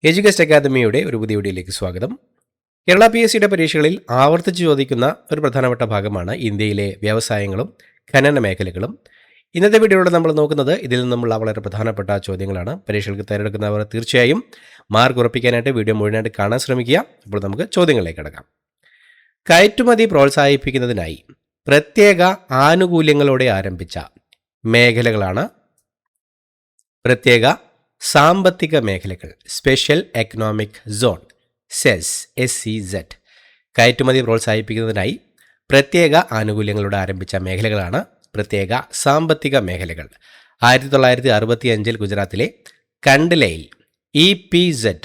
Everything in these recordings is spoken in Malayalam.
എഡ്യൂക്കേഷൻ അക്കാദമിയുടെ ഒരു പുതിയ വീഡിയോയിലേക്ക് സ്വാഗതം. കേരള PSCയുടെ പരീക്ഷകളിൽ ആവർത്തിച്ച് ചോദിക്കുന്ന ഒരു പ്രധാനപ്പെട്ട ഭാഗമാണ് ഇന്ത്യയിലെ വ്യവസായങ്ങളും ഖനന മേഖലകളും. ഇന്നത്തെ വീഡിയോയിലൂടെ നമ്മൾ നോക്കുന്നത് ഇതിൽ നിന്നുമുള്ള വളരെ പ്രധാനപ്പെട്ട ചോദ്യങ്ങളാണ്. പരീക്ഷകൾക്ക് തയ്യാറെടുക്കുന്നവർ തീർച്ചയായും മാർക്ക് ഉറപ്പിക്കാനായിട്ട് വീഡിയോ മുഴുവനായിട്ട് കാണാൻ ശ്രമിക്കുക. അപ്പോൾ നമുക്ക് ചോദ്യങ്ങളിലേക്ക് കടക്കാം. കയറ്റുമതി പ്രോത്സാഹിപ്പിക്കുന്നതിനായി പ്രത്യേക ആനുകൂല്യങ്ങളോടെ ആരംഭിച്ച മേഖലകളാണ് പ്രത്യേക സാമ്പത്തിക മേഖലകൾ, സ്പെഷ്യൽ എക്കണോമിക് സോൺ, SEZ. കയറ്റുമതി പ്രോത്സാഹിപ്പിക്കുന്നതിനായി പ്രത്യേക ആനുകൂല്യങ്ങളോട് ആരംഭിച്ച മേഖലകളാണ് പ്രത്യേക സാമ്പത്തിക മേഖലകൾ. 1965 ഗുജറാത്തിലെ കണ്ട്ലയിൽ EPZ,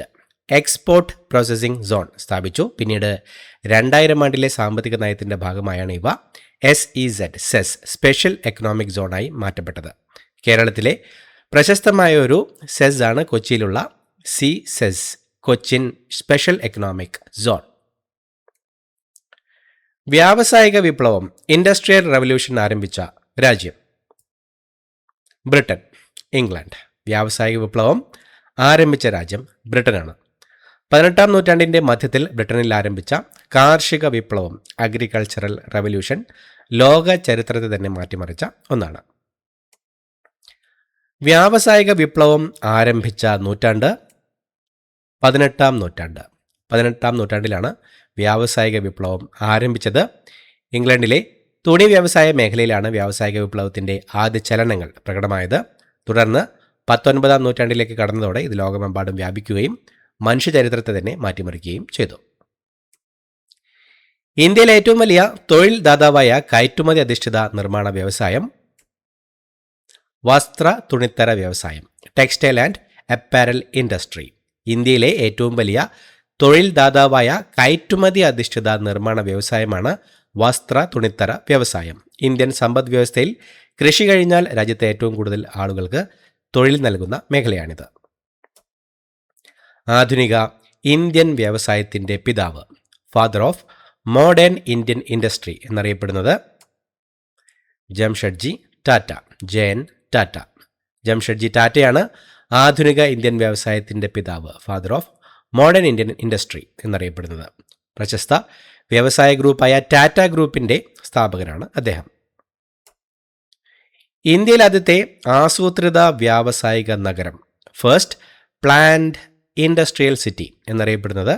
എക്സ്പോർട്ട് പ്രോസസ്സിംഗ് സോൺ സ്ഥാപിച്ചു. പിന്നീട് 2000 ആണ്ടിലെ സാമ്പത്തിക നയത്തിൻ്റെ ഭാഗമായാണ് ഇവ SEZ, സ്പെഷ്യൽ എക്കണോമിക് സോണായി മാറ്റപ്പെട്ടത്. കേരളത്തിലെ പ്രശസ്തമായ ഒരു സെസ് ആണ് കൊച്ചിയിലുള്ള CSEZ, Cochin special economic zone. വ്യാവസായിക വിപ്ലവം, ഇൻഡസ്ട്രിയൽ റവല്യൂഷൻ ആരംഭിച്ച രാജ്യം ബ്രിട്ടൻ, ഇംഗ്ലണ്ട്. വ്യാവസായിക വിപ്ലവം ആരംഭിച്ച രാജ്യം ബ്രിട്ടനാണ്. 18-ാം നൂറ്റാണ്ടിൻ്റെ മധ്യത്തിൽ ബ്രിട്ടനിൽ ആരംഭിച്ച കാർഷിക വിപ്ലവം, അഗ്രികൾച്ചറൽ റവല്യൂഷൻ, ലോക ചരിത്രത്തെ തന്നെ മാറ്റിമറിച്ച ഒന്നാണ്. വ്യാവസായിക വിപ്ലവം ആരംഭിച്ച നൂറ്റാണ്ട് 18-ാം നൂറ്റാണ്ട്. 18-ാം നൂറ്റാണ്ടിലാണ് വ്യാവസായിക വിപ്ലവം ആരംഭിച്ചത്. ഇംഗ്ലണ്ടിലെ തുണി വ്യവസായ മേഖലയിലാണ് വ്യാവസായിക വിപ്ലവത്തിൻ്റെ ആദ്യ ചലനങ്ങൾ പ്രകടമായത്. തുടർന്ന് 19-ാം നൂറ്റാണ്ടിലേക്ക് കടന്നതോടെ ഇത് ലോകമെമ്പാടും വ്യാപിക്കുകയും മനുഷ്യചരിത്രത്തെ തന്നെ മാറ്റിമറിക്കുകയും ചെയ്തു. ഇന്ത്യയിലെ ഏറ്റവും വലിയ തൊഴിൽ ദാതാവായ കയറ്റുമതി അധിഷ്ഠിത നിർമ്മാണ വ്യവസായം വസ്ത്ര തുണിത്തര വ്യവസായം, ടെക്സ്റ്റൈൽ ആൻഡ് അപ്പാരൽ ഇൻഡസ്ട്രി. ഇന്ത്യയിലെ ഏറ്റവും വലിയ തൊഴിൽ ദാതാവായ കയറ്റുമതി അധിഷ്ഠിത നിർമ്മാണ വ്യവസായമാണ് വസ്ത്ര തുണിത്തര വ്യവസായം. ഇന്ത്യൻ സമ്പദ് വ്യവസ്ഥയിൽ കൃഷി കഴിഞ്ഞാൽ രാജ്യത്തെ ഏറ്റവും കൂടുതൽ ആളുകൾക്ക് തൊഴിൽ നൽകുന്ന മേഖലയാണിത്. ആധുനിക ഇന്ത്യൻ വ്യവസായത്തിൻ്റെ പിതാവ്, father of modern Indian industry എന്നറിയപ്പെടുന്നത് ജംഷഡ്ജി ടാറ്റ, JN ടാറ്റ. ജംഷഡ്ജി ടാറ്റയാണ് ആധുനിക ഇന്ത്യൻ വ്യവസായത്തിൻ്റെ പിതാവ്, father of modern Indian industry എന്നറിയപ്പെടുന്നത്. പ്രശസ്ത വ്യവസായ ഗ്രൂപ്പായ ടാറ്റ ഗ്രൂപ്പിൻ്റെ സ്ഥാപകനാണ് അദ്ദേഹം. ഇന്ത്യയിൽ ആദ്യത്തെ ആസൂത്രിത വ്യാവസായിക നഗരം, ഫസ്റ്റ് പ്ലാൻഡ് ഇൻഡസ്ട്രിയൽ സിറ്റി എന്നറിയപ്പെടുന്നത്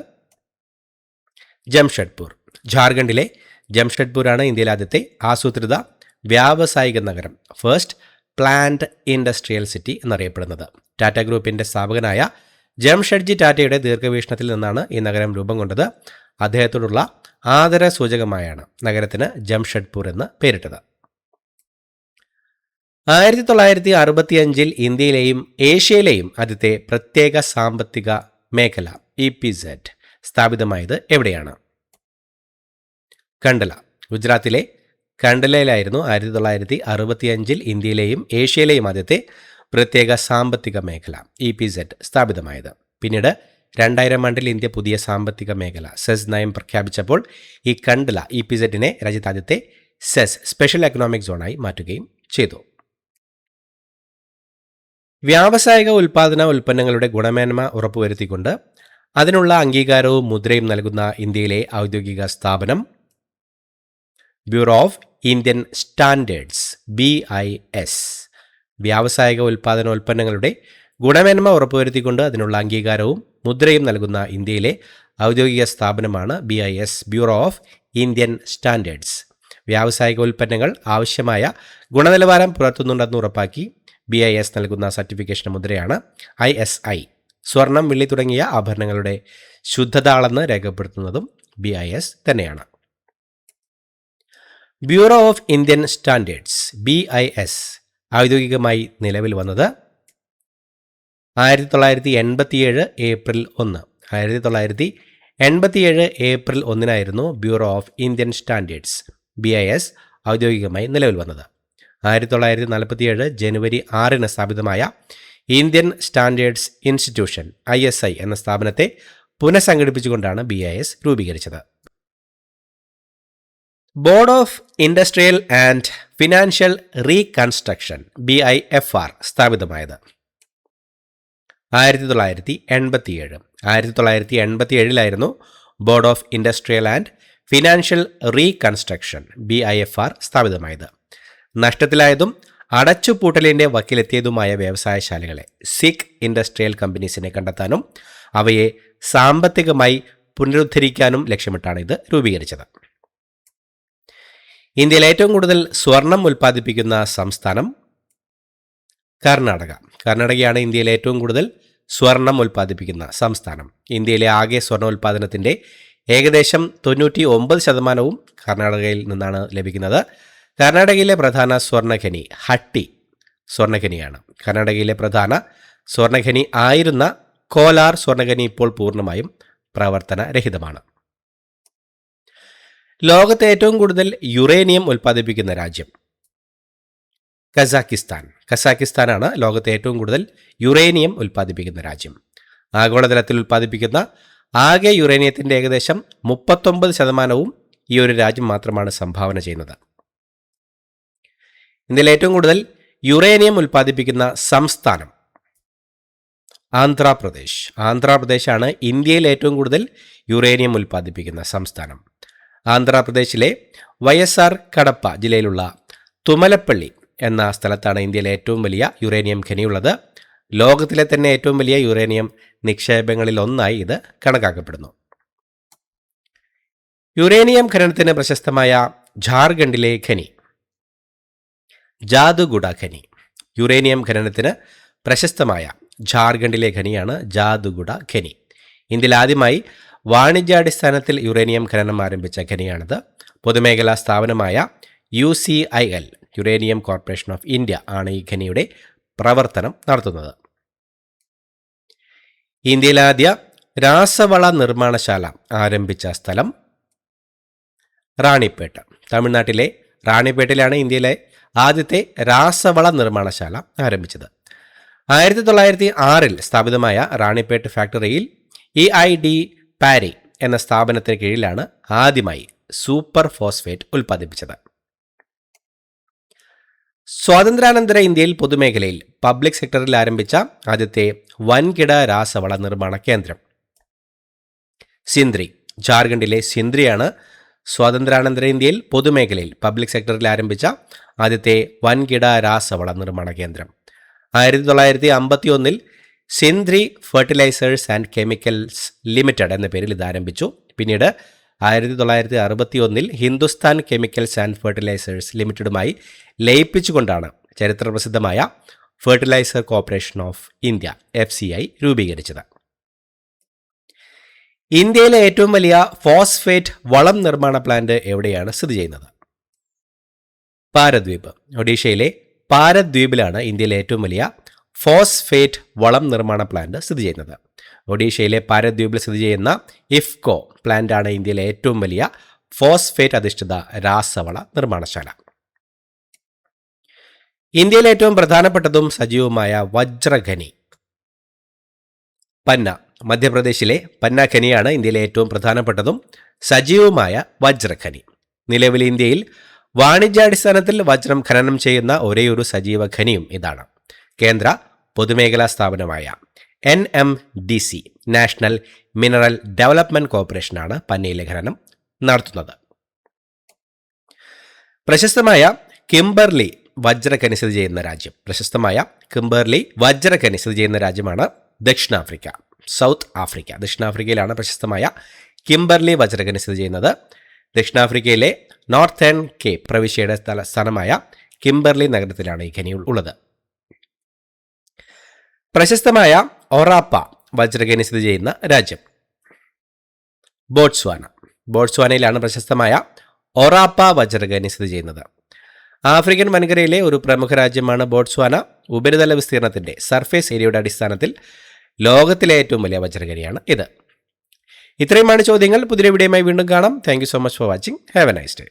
ജംഷഡ്പൂർ. ജാർഖണ്ഡിലെ ജംഷഡ്പൂരാണ് ഇന്ത്യയിലെ ആദ്യത്തെ ആസൂത്രിത വ്യാവസായിക നഗരം, ഫസ്റ്റ് പ്ലാൻഡ് ഇൻഡസ്ട്രിയൽ സിറ്റി എന്നറിയപ്പെടുന്നത്. ടാറ്റ ഗ്രൂപ്പിൻ്റെ സ്ഥാപകനായ ജംഷഡ്ജി ടാറ്റയുടെ ദീർഘവീക്ഷണത്തിൽ നിന്നാണ് ഈ നഗരം രൂപം കൊണ്ടത്. അദ്ദേഹത്തോടുള്ള ആദരസൂചകമായാണ് നഗരത്തിന് ജംഷഡ്പൂർ എന്ന് പേരിട്ടത്. 1965 ഇന്ത്യയിലെയും ഏഷ്യയിലെയും ആദ്യത്തെ പ്രത്യേക സാമ്പത്തിക മേഖല EPZ സ്ഥാപിതമായത് എവിടെയാണ്? കണ്ട്ല, ഗുജറാത്തിലെ കണ്ട്ലയിലായിരുന്നു 1965 ഇന്ത്യയിലെയും ഏഷ്യയിലെയും ആദ്യത്തെ പ്രത്യേക സാമ്പത്തിക മേഖല EPZ സ്ഥാപിതമായത്. പിന്നീട് 2000 ആണ്ടിൽ ഇന്ത്യ പുതിയ സാമ്പത്തിക മേഖല സെസ് നയം പ്രഖ്യാപിച്ചപ്പോൾ ഈ കണ്ട്ല EPZ-നെ രാജ്യത്തെ ആദ്യത്തെ സെസ്, സ്പെഷ്യൽ എക്കണോമിക് സോണായി മാറ്റുകയും ചെയ്തു. വ്യാവസായിക ഉൽപ്പാദന ഉൽപ്പന്നങ്ങളുടെ ഗുണമേന്മ ഉറപ്പുവരുത്തിക്കൊണ്ട് അതിനുള്ള അംഗീകാരവും മുദ്രയും നൽകുന്ന ഇന്ത്യയിലെ ഔദ്യോഗിക സ്ഥാപനം bureau of Indian standards, BIS. വ്യാവസായിക ഉൽപ്പാദന ഉൽപ്പന്നങ്ങളുടെ ഗുണമേന്മ ഉറപ്പുവരുത്തിക്കൊണ്ട് അതിനുള്ള അംഗീകാരവും മുദ്രയും നൽകുന്ന ഇന്ത്യയിലെ ഔദ്യോഗിക സ്ഥാപനമാണ് BIS, bureau of Indian standards. വ്യാവസായിക ഉൽപ്പന്നങ്ങൾ ആവശ്യമായ ഗുണനിലവാരം പുലർത്തുന്നുണ്ടെന്ന് ഉറപ്പാക്കി BIS നൽകുന്ന സർട്ടിഫിക്കേഷൻ മുദ്രയാണ് ISI. സ്വർണം, വെള്ളി തുടങ്ങിയ ആഭരണങ്ങളുടെ ശുദ്ധത അളന്ന് രേഖപ്പെടുത്തുന്നതും BIS തന്നെയാണ്. Bureau of Indian standards, BIS, ഔദ്യോഗികമായി നിലവിൽ വന്നത് 1987 April 1. 1987 April 1 bureau of Indian standards, BIS, ഔദ്യോഗികമായി നിലവിൽ വന്നത്. 1947 ജനുവരി 6 സ്ഥാപിതമായ ഇന്ത്യൻ സ്റ്റാൻഡേർഡ്സ് ഇൻസ്റ്റിറ്റ്യൂഷൻ, ISI എന്ന സ്ഥാപനത്തെ പുനഃസംഘടിപ്പിച്ചുകൊണ്ടാണ് BIS രൂപീകരിച്ചത്. Board of industrial and financial reconstruction, BIFR സ്ഥാപിതമായത് 1987. 1987 board of industrial and financial reconstruction BIFR സ്ഥാപിതമായത്. നഷ്ടത്തിലായതും അടച്ചുപൂട്ടലിൻ്റെ വക്കിലെത്തിയതുമായ വ്യവസായശാലകളെ സിഖ് ഇൻഡസ്ട്രിയൽ കമ്പനീസിനെ കണ്ടെത്താനും അവയെ സാമ്പത്തികമായി പുനരുദ്ധരിക്കാനും ലക്ഷ്യമിട്ടാണ് ഇത് രൂപീകരിച്ചത്. ഇന്ത്യയിൽ ഏറ്റവും കൂടുതൽ സ്വർണം ഉൽപ്പാദിപ്പിക്കുന്ന സംസ്ഥാനം കർണാടക. കർണാടകയാണ് ഇന്ത്യയിലെ ഏറ്റവും കൂടുതൽ സ്വർണം ഉൽപ്പാദിപ്പിക്കുന്ന സംസ്ഥാനം. ഇന്ത്യയിലെ ആകെ സ്വർണ്ണ ഉൽപ്പാദനത്തിൻ്റെ ഏകദേശം 99% കർണാടകയിൽ നിന്നാണ് ലഭിക്കുന്നത്. കർണാടകയിലെ പ്രധാന സ്വർണ്ണഖനി ഹട്ടി സ്വർണ്ണഖനിയാണ്. കർണാടകയിലെ പ്രധാന സ്വർണ്ണഖനി ആയിരുന്ന കോലാർ സ്വർണ്ണഖനി ഇപ്പോൾ പൂർണ്ണമായും പ്രവർത്തനരഹിതമാണ്. ലോകത്തെ ഏറ്റവും കൂടുതൽ യുറേനിയം ഉൽപ്പാദിപ്പിക്കുന്ന രാജ്യം കസാക്കിസ്ഥാൻ. കസാക്കിസ്ഥാനാണ് ലോകത്തെ ഏറ്റവും കൂടുതൽ യുറേനിയം ഉൽപ്പാദിപ്പിക്കുന്ന രാജ്യം. ആഗോളതലത്തിൽ ഉൽപ്പാദിപ്പിക്കുന്ന ആകെ യുറേനിയത്തിൻ്റെ ഏകദേശം 39% ഈ ഒരു രാജ്യം മാത്രമാണ് സംഭാവന ചെയ്യുന്നത്. ഇന്ത്യയിൽ ഏറ്റവും കൂടുതൽ യുറേനിയം ഉൽപ്പാദിപ്പിക്കുന്ന സംസ്ഥാനം ആന്ധ്രാപ്രദേശ്. ആന്ധ്രാപ്രദേശാണ് ഇന്ത്യയിൽ ഏറ്റവും കൂടുതൽ യുറേനിയം ഉൽപ്പാദിപ്പിക്കുന്ന സംസ്ഥാനം. ആന്ധ്രാപ്രദേശിലെ YSR കടപ്പ ജില്ലയിലുള്ള തുമലപ്പള്ളി എന്ന സ്ഥലത്താണ് ഇന്ത്യയിലെ ഏറ്റവും വലിയ യുറേനിയം ഖനിയുള്ളത്. ലോകത്തിലെ തന്നെ ഏറ്റവും വലിയ യുറേനിയം നിക്ഷേപങ്ങളിൽ ഒന്നായി ഇത് കണക്കാക്കപ്പെടുന്നു. യുറേനിയം ഖനനത്തിന് പ്രശസ്തമായ ജാർഖണ്ഡിലെ ഖനി ജാദുഗുഡ ഖനി. യുറേനിയം ഖനനത്തിന് പ്രശസ്തമായ ജാർഖണ്ഡിലെ ഖനിയാണ് ജാദുഗുഡ ഖനി. ഇന്ത്യയിൽ ആദ്യമായി വാണിജ്യാടിസ്ഥാനത്തിൽ യുറേനിയം ഖനനം ആരംഭിച്ച ഖനിയാണിത്. പൊതുമേഖലാ സ്ഥാപനമായ UCIL uranium corporation of India ആണ് ഈ ഖനിയുടെ പ്രവർത്തനം നടത്തുന്നത്. ഇന്ത്യയിലെ ആദ്യ രാസവള നിർമ്മാണശാല ആരംഭിച്ച സ്ഥലം റാണിപ്പേട്ട്. തമിഴ്നാട്ടിലെ റാണിപ്പേട്ടിലാണ് ഇന്ത്യയിലെ ആദ്യത്തെ രാസവള നിർമ്മാണശാല ആരംഭിച്ചത്. 1906 സ്ഥാപിതമായ റാണിപ്പേട്ട് ഫാക്ടറിയിൽ EID പാരി എന്ന സ്ഥാപനത്തിന് കീഴിലാണ് ആദ്യമായി സൂപ്പർ ഫോസ്ഫേറ്റ് ഉൽപ്പാദിപ്പിച്ചത്. സ്വാതന്ത്ര്യാനന്തര ഇന്ത്യയിൽ പൊതുമേഖലയിൽ പബ്ലിക് സെക്ടറിൽ ആരംഭിച്ച ആദ്യത്തെ വൻകിട രാസവള നിർമ്മാണ കേന്ദ്രം സിന്ദ്രി. ജാർഖണ്ഡിലെ സിന്ദ്രിയാണ് സ്വാതന്ത്ര്യാനന്തര ഇന്ത്യയിൽ പൊതുമേഖലയിൽ പബ്ലിക് സെക്ടറിൽ ആരംഭിച്ച ആദ്യത്തെ വൻകിട രാസവള നിർമ്മാണ കേന്ദ്രം. 1951 Sindri fertilisers and chemicals limited എന്ന പേരിൽ ഇത് ആരംഭിച്ചു. പിന്നീട് 1961 ഹിന്ദുസ്ഥാൻ കെമിക്കൽസ് ആൻഡ് ഫെർട്ടിലൈസേഴ്സ് ലിമിറ്റഡുമായി ലയിപ്പിച്ചുകൊണ്ടാണ് ചരിത്രപ്രസിദ്ധമായ fertiliser corporation of India FCI രൂപീകരിച്ചത്. ഇന്ത്യയിലെ ഏറ്റവും വലിയ ഫോസ്ഫേറ്റ് വളം നിർമ്മാണ പ്ലാന്റ് എവിടെയാണ് സ്ഥിതി ചെയ്യുന്നത്? പാരദ്വീപ്. ഒഡീഷയിലെ പാരദ്വീപിലാണ് ഇന്ത്യയിലെ ഏറ്റവും വലിയ ഫോസ്ഫേറ്റ് വളം നിർമ്മാണ പ്ലാന്റ് സ്ഥിതി ചെയ്യുന്നത്. ഒഡീഷയിലെ പാരദ്വീപിൽ സ്ഥിതി ചെയ്യുന്ന ഇഫ്കോ പ്ലാന്റാണ് ഇന്ത്യയിലെ ഏറ്റവും വലിയ ഫോസ്ഫേറ്റ് അധിഷ്ഠിത രാസവള നിർമ്മാണശാല. ഇന്ത്യയിലെ ഏറ്റവും പ്രധാനപ്പെട്ടതും സജീവമായ വജ്രഖനി പന്ന. മധ്യപ്രദേശിലെ പന്ന ഖനിയാണ് ഇന്ത്യയിലെ ഏറ്റവും പ്രധാനപ്പെട്ടതും സജീവമായ വജ്രഖനി. നിലവിൽ ഇന്ത്യയിൽ വാണിജ്യാടിസ്ഥാനത്തിൽ വജ്രം ഖനനം ചെയ്യുന്ന ഒരേയൊരു സജീവ ഖനിയും ഇതാണ്. കേന്ദ്ര പൊതുമേഖലാ സ്ഥാപനമായ NMDC നാഷണൽ മിനറൽ ഡെവലപ്മെന്റ് കോർപ്പറേഷനാണ് പന്നയിലെ ഖനനം നടത്തുന്നത്. പ്രശസ്തമായ കിംബർലി വജ്രഖനി സ്ഥിതി ചെയ്യുന്ന രാജ്യം. പ്രശസ്തമായ കിംബർലി വജ്രഖനി സ്ഥിതി ചെയ്യുന്ന രാജ്യമാണ് ദക്ഷിണാഫ്രിക്ക. South Africa. ദക്ഷിണാഫ്രിക്കയിലാണ് പ്രശസ്തമായ കിംബർലി വജ്രഖനി സ്ഥിതി ചെയ്യുന്നത്. ദക്ഷിണാഫ്രിക്കയിലെ നോർത്തേൺ കേപ്പ് പ്രവിശ്യയുടെ തലസ്ഥാനമായ കിംബർലി നഗരത്തിലാണ് ഈ ഖനി ഉള്ളത്. പ്രശസ്തമായ ഒറാപ്പ വജ്രഖനി സ്ഥിതി ചെയ്യുന്ന രാജ്യം ബോട്സ്വാന. ബോട്സ്വാനയിലാണ് പ്രശസ്തമായ ഒറാപ്പ വജ്രഖനി സ്ഥിതി ചെയ്യുന്നത്. ആഫ്രിക്കൻ വൻകരയിലെ ഒരു പ്രമുഖ രാജ്യമാണ് ബോട്സ്വാന. ഉപരിതല വിസ്തീർണത്തിന്റെ സർഫേസ് ഏരിയയുടെ അടിസ്ഥാനത്തിൽ ലോകത്തിലെ ഏറ്റവും വലിയ വജ്രഖനിയാണ് ഇത്. ഇത്രയുമാണ് ചോദ്യങ്ങൾ. പുതിയ വീഡിയോയുമായി വീണ്ടും കാണാം. Thank you so much for watching. Have A nice day.